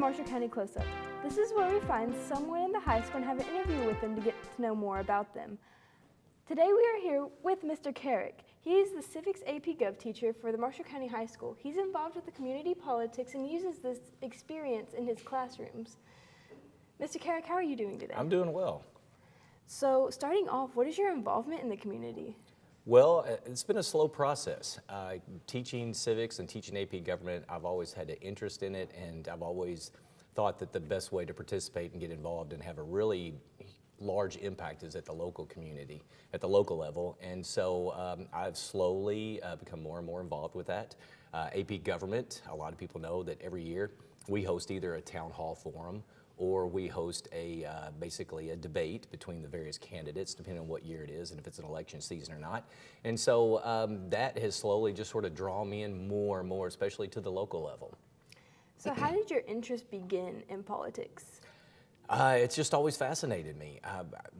Marshall County Close-Up. This is where we find someone in the high school and have an interview with them to get to know more about them. Today we are here with Mr. Kerrick. He is the Civics AP Gov teacher for the Marshall County High School. He's involved with the community politics and uses this experience in his classrooms. Mr. Kerrick, how are you doing today? I'm doing well. So starting off, what is your involvement in the community? Well, it's been a slow process. Teaching civics and teaching AP government, I've always had an interest in it, and I've always thought that the best way to participate and get involved and have a really large impact is at the local community, at the local level. And so I've slowly become more and more involved with that. AP government, a lot of people know that every year we host either a town hall forum or we host basically a debate between the various candidates, depending on what year it is and if it's an election season or not. And so that has slowly just sort of drawn me in more and more, especially to the local level. So how did your interest begin in politics? It's just always fascinated me.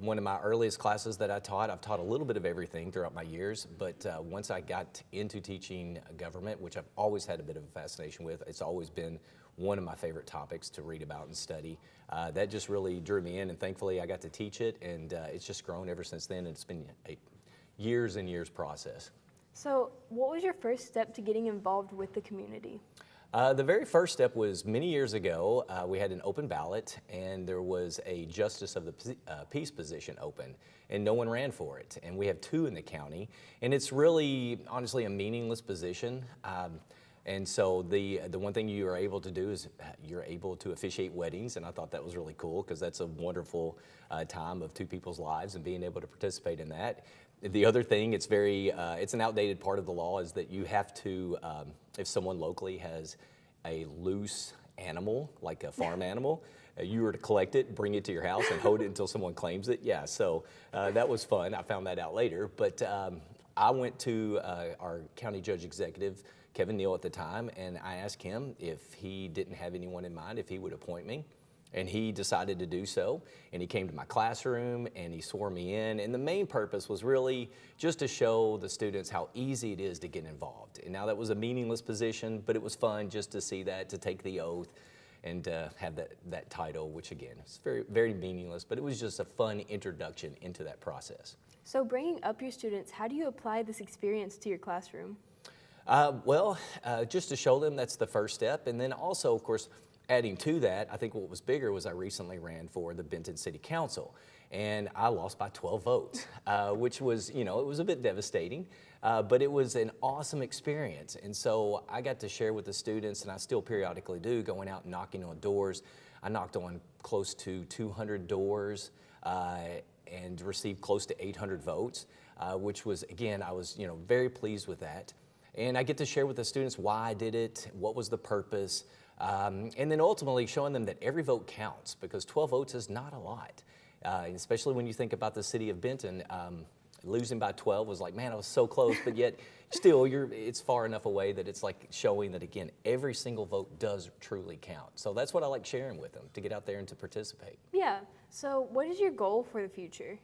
One of my earliest classes that I've taught a little bit of everything throughout my years, but once I got into teaching government, which I've always had a bit of a fascination with, it's always been one of my favorite topics to read about and study. That just really drew me in, and thankfully I got to teach it, and it's just grown ever since then. It's been a years and years process. So what was your first step to getting involved with the community? The very first step was many years ago. We had an open ballot, and there was a justice of the peace position open, and no one ran for it. And we have two in the county, and it's really, honestly, a meaningless position. And so the one thing you are able to do is you're able to officiate weddings, and I thought that was really cool because that's a wonderful time of two people's lives and being able to participate in that. The other thing, it's an outdated part of the law, is that you have to, if someone locally has a loose animal, like a farm animal, you were to collect it, bring it to your house, and hold it until someone claims it. Yeah, so that was fun. I found that out later, but I went to our county judge executive, Kevin Neal at the time, and I asked him if he didn't have anyone in mind, if he would appoint me. And he decided to do so, and he came to my classroom and he swore me in. And the main purpose was really just to show the students how easy it is to get involved. And now that was a meaningless position, but it was fun just to see that, to take the oath and have that title, which again, is very, very meaningless, but it was just a fun introduction into that process. So bringing up your students, how do you apply this experience to your classroom? Just to show them that's the first step. And then also, of course, adding to that, I think what was bigger was I recently ran for the Benton City Council, and I lost by 12 votes, which was, it was a bit devastating, but it was an awesome experience. And so I got to share with the students, and I still periodically do, going out and knocking on doors. I knocked on close to 200 doors and received close to 800 votes, which was, again, I was, very pleased with that. And I get to share with the students why I did it, what was the purpose, and then ultimately showing them that every vote counts, because 12 votes is not a lot, especially when you think about the city of Benton. Losing by 12 was like, man, I was so close, but yet still it's far enough away that it's like showing that, again, every single vote does truly count. So that's what I like sharing with them, to get out there and to participate. Yeah, so what is your goal for the future?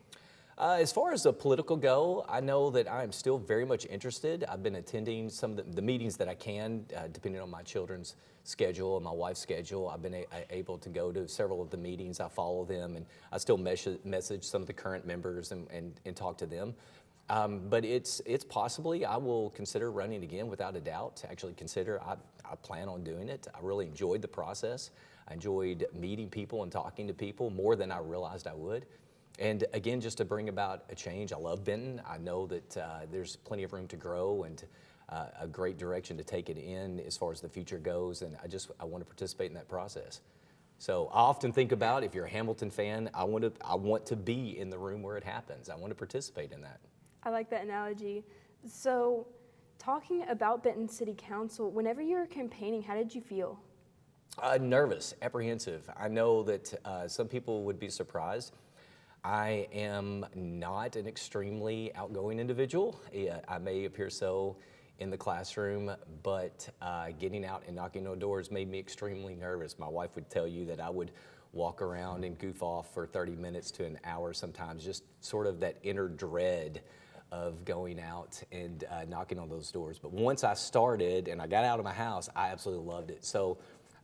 As far as the political go, I know that I'm still very much interested. I've been attending some of the meetings that I can, depending on my children's schedule and my wife's schedule. I've been able to go to several of the meetings. I follow them, and I still message some of the current members and talk to them. But it's possibly I will consider running again, without a doubt. Actually I plan on doing it. I really enjoyed the process. I enjoyed meeting people and talking to people more than I realized I would. And again, just to bring about a change. I love Benton. I know that there's plenty of room to grow and a great direction to take it in as far as the future goes, and I want to participate in that process. So I often think about, if you're a Hamilton fan, I want to be in the room where it happens. I want to participate in that. I like that analogy. So talking about Benton City Council, whenever you were campaigning, how did you feel? Nervous, apprehensive. I know that some people would be surprised. I am not an extremely outgoing individual. I may appear so in the classroom, but getting out and knocking on doors made me extremely nervous. My wife would tell you that I would walk around and goof off for 30 minutes to an hour sometimes, just sort of that inner dread of going out and knocking on those doors. But once I started and I got out of my house, I absolutely loved it. So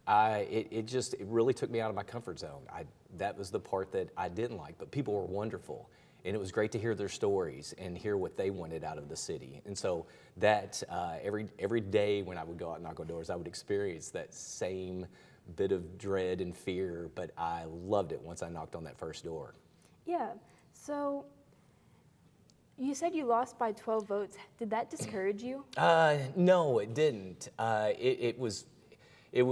It really took me out of my comfort zone. That was the part that I didn't like, but people were wonderful. And it was great to hear their stories and hear what they wanted out of the city. And so that every day when I would go out and knock on doors, I would experience that same bit of dread and fear, but I loved it once I knocked on that first door. Yeah. So you said you lost by 12 votes. Did that discourage you? No, it didn't. It was, it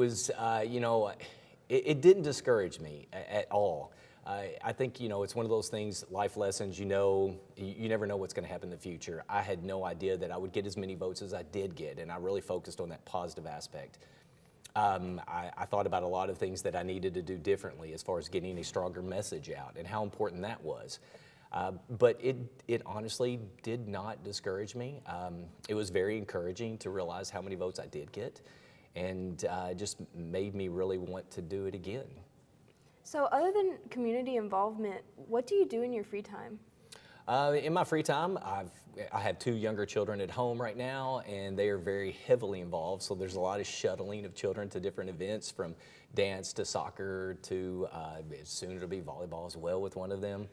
didn't discourage me at all. I think, it's one of those things, life lessons, you never know what's going to happen in the future. I had no idea that I would get as many votes as I did get, and I really focused on that positive aspect. I thought about a lot of things that I needed to do differently as far as getting a stronger message out and how important that was. But it honestly did not discourage me. It was very encouraging to realize how many votes I did get, and just made me really want to do it again. So other than community involvement, what do you do in your free time? In my free time, I have 2 younger children at home right now, and they are very heavily involved. So there's a lot of shuttling of children to different events, from dance to soccer to soon it'll be volleyball as well with one of them.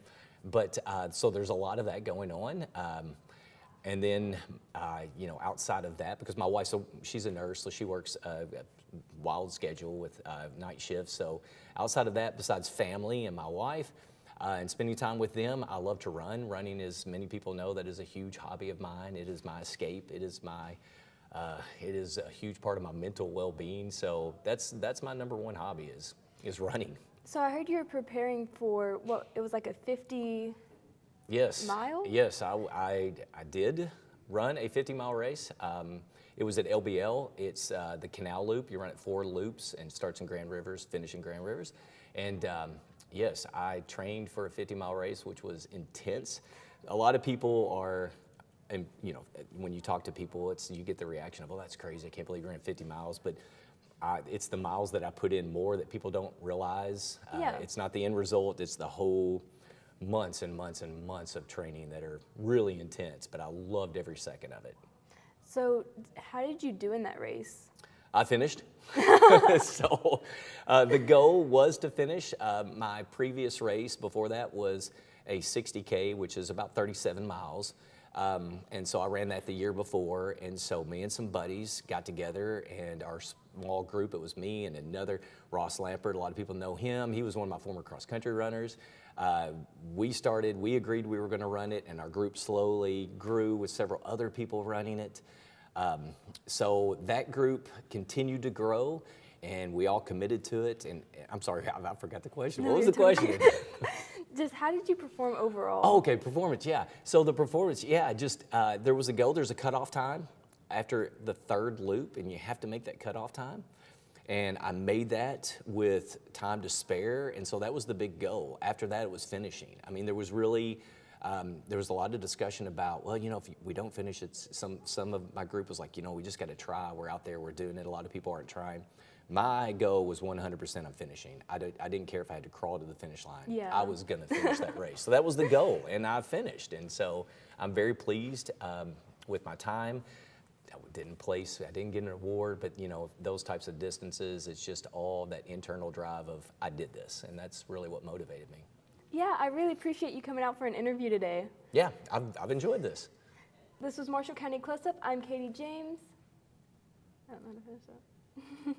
But so there's a lot of that going on. And then, outside of that, because my wife, so she's a nurse, so she works a wild schedule with night shifts. So outside of that, besides family and my wife, and spending time with them, I love to run. Running, as many people know, that is a huge hobby of mine. It is my escape. It is a huge part of my mental well-being. So that's my number one hobby is running. So I heard you were preparing for it was like a 50 mile? Yes, I did run a 50-mile race. It was at LBL. It's the Canal Loop. You run it 4 loops and starts in Grand Rivers, finish in Grand Rivers. And yes, I trained for a 50-mile race, which was intense. A lot of people are, and when you talk to people, you get the reaction of, "Oh, that's crazy! I can't believe you ran 50 miles." But it's the miles that I put in more that people don't realize. It's not the end result; it's the whole months and months and months of training that are really intense. But I loved every second of it. So, how did you do in that race? I finished. So the goal was to finish. My previous race before that was a 60K, which is about 37 miles. And so I ran that the year before. And so me and some buddies got together, and our small group, it was me and another, Ross Lampert. A lot of people know him. He was one of my former cross-country runners. We agreed we were going to run it, and our group slowly grew with several other people running it. So that group continued to grow, and we all committed to it. And I'm sorry, I forgot the question. No, what was the question? Just how did you perform overall? Oh, okay, performance, yeah. So the performance, there was a goal. There's a cutoff time after the 3rd loop, and you have to make that cutoff time. And I made that with time to spare, and so that was the big goal. After that, it was finishing. I mean, there was really, there was a lot of discussion about, if we don't finish it, some of my group was like, we just got to try. We're out there, we're doing it. A lot of people aren't trying. My goal was 100% on finishing. I didn't care if I had to crawl to the finish line. Yeah. I was going to finish that race. So that was the goal, and I finished. And so I'm very pleased with my time. I didn't get an award, but those types of distances, it's just all that internal drive of, I did this, and that's really what motivated me. Yeah, I really appreciate you coming out for an interview today. Yeah, I've enjoyed this. This was Marshall County Close Up. I'm Katie James. I don't know how to finish that.